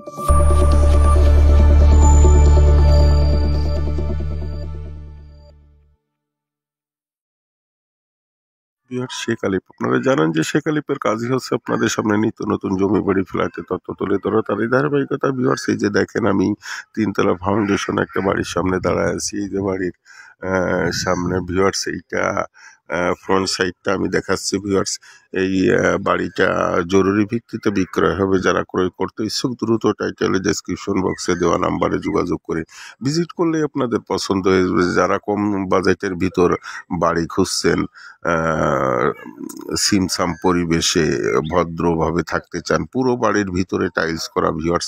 শেখ আলিফ, আপনারা জানেন যে শেখ আলিফের কাজই হচ্ছে আপনাদের সামনে নিত্য নতুন জমি বাড়ি ফ্ল্যাটের তথ্য তুলে ধরা। তারই ধারাবাহিকতা ভিউয়ার্স, এই যে দেখেন আমি তিনতলা ফাউন্ডেশন একটা বাড়ির সামনে দাঁড়ায় আছি। এই যে বাড়ির সামনে ভিউয়ার্স, এইটা ফ্রন্ট সাইডটা আমি দেখাচ্ছি ভিউয়ার্স। এই বাড়িটা জরুরি ভিত্তিতে বিক্রয় হবে। যারা ক্রয় করতে ইচ্ছুক দ্রুত টাইটেলে ডেসক্রিপশন বক্সে দেওয়া নাম্বারে যোগাযোগ করে ভিজিট করলেই আপনাদের পছন্দ হয়ে যাবে। যারা কম বাজেটের ভিতর বাড়ি খুঁজছেন, সিমসাম পরিবেশে ভদ্রভাবে থাকতে চান, পুরো বাড়ির ভিতরে টাইলস করা ভিউয়ার্স,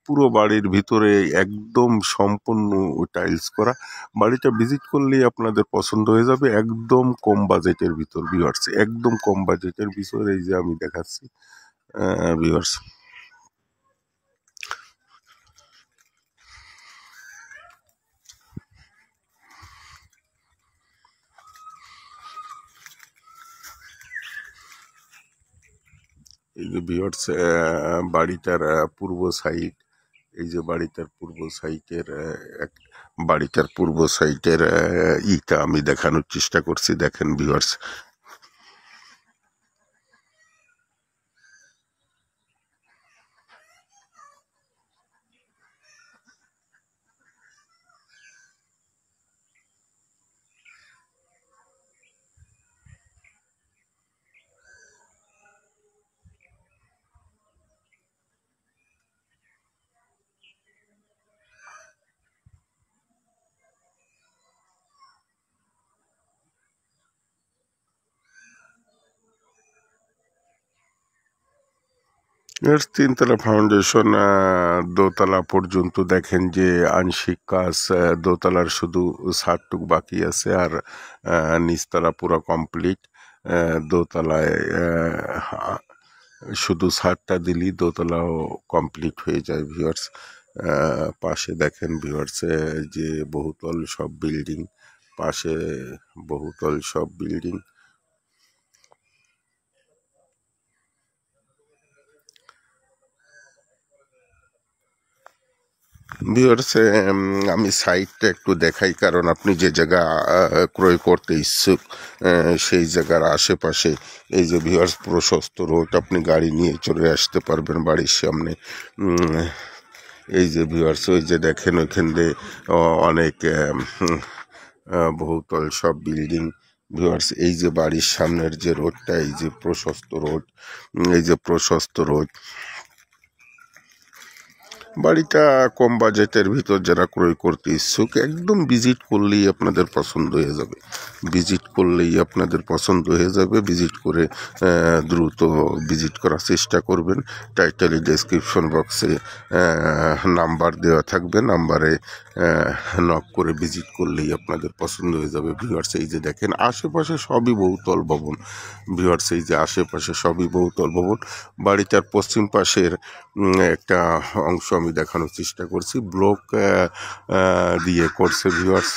পুরো বাড়ির ভিতরে একদম সম্পূর্ণ টাইলস করা, বাড়িটা ভিজিট করলেই আপনাদের পছন্দ হয়ে যাবে। একদম কম বাজেটের ভিতর ভিউয়ার্স, একদম কম বাজেটের ভিতরে এই যে আমি দেখাচ্ছি ভিউয়ার্স। এই যে ভিউয়ার্স, বাড়িটার পূর্ব সাইড, এই যে বাড়িটার পূর্ব সাইডের বাড়িটার পূর্ব সাইডের ইটা আমি দেখানোর চেষ্টা করছি। দেখেন ভিউয়ার্স, এর তিনতলা ফাউন্ডেশন, দোতলা পর্যন্ত দেখেন যে আংশিক কাজ, দোতলার শুধু ছাদটুক বাকি আছে, আর নিচতলা পুরো কমপ্লিট। দোতলায় শুধু ছাদটা দিলেই দোতলাও কমপ্লিট হয়ে যায় ভিউয়ার্স। পাশে দেখেন ভিউয়ার্স, যে বহুতল সব বিল্ডিং, পাশে বহুতল সব বিল্ডিং। ভিউয়ার্স, আমি সাইটটা একটু দেখাই, কারণ আপনি যে জায়গা ক্রয় করতে ইচ্ছুক সেই জায়গার আশেপাশে এই যে ভিউয়ার্স প্রশস্ত রোড, আপনি গাড়ি নিয়ে চলে আসতে পারবেন বাড়ির সামনে। এই যে ভিউয়ার্স, ওই যে দেখেন ওইখান দিয়ে অনেক বহুতল সব বিল্ডিং ভিউয়ার্স। এই যে বাড়ির সামনের যে রোডটা, এই যে প্রশস্ত রোড, এই যে প্রশস্ত রোড, বাড়িটা কম বাজেটের ভিতর যারা ক্রয় করতে ইচ্ছুক একদম ভিজিট করলেই আপনাদের পছন্দ হয়ে যাবে। ভিজিট করলেই আপনাদের পছন্দ হয়ে যাবে। ভিজিট করে দ্রুত ভিজিট করার চেষ্টা করবেন। টাইটেলে ডেসক্রিপশন বক্সে নাম্বার দেওয়া থাকবে, নাম্বারে নক করে ভিজিট করলেই আপনাদের পছন্দ হয়ে যাবে ভিউয়ার্স। এই যে দেখেন আশেপাশে সবই বহুতল ভবন ভিউয়ার্স, এই যে আশেপাশে সবই বহুতল ভবন। বাড়িটার পশ্চিম পাশের একটা অংশ আমি দেখানোর চেষ্টা করছি। ব্লক দিয়ে করছে ভিউয়ার্স,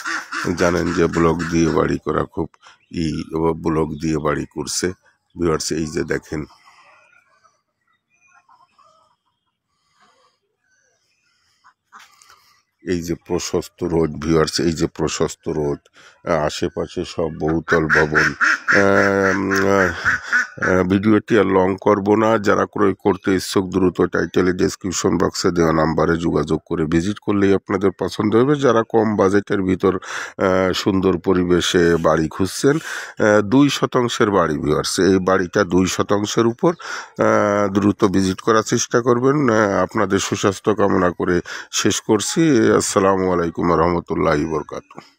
জানেন যে ব্লক দিয়ে বাড়ি করা খুব ব্লক দিয়ে বাড়ি করছে ভিউয়ার্স। এই যে দেখেন, এই যে প্রশস্ত রোড ভিউয়ার্স, এই যে প্রশস্ত রোড, আশেপাশে সব বহুতল ভবন। ভিডিওটি আর লং করব না। যারা ক্রয় করতে ইচ্ছুক দ্রুত টাইটেলে ডেসক্রিপশন বক্সে দেওয়া নাম্বারে যোগাযোগ করে ভিজিট করলেই আপনাদের পছন্দ হবে। যারা কম বাজেটের ভিতর সুন্দর পরিবেশে বাড়ি খুঁজছেন, 2% বাড়ি ভিউয়ার্স, এই বাড়িটা 2% উপর, দ্রুত ভিজিট করার চেষ্টা করবেন। আপনাদের সুস্বাস্থ্য কামনা করে শেষ করছি। আসসালামু আলাইকুম রহমতুল্লাহি বরকাতুহু।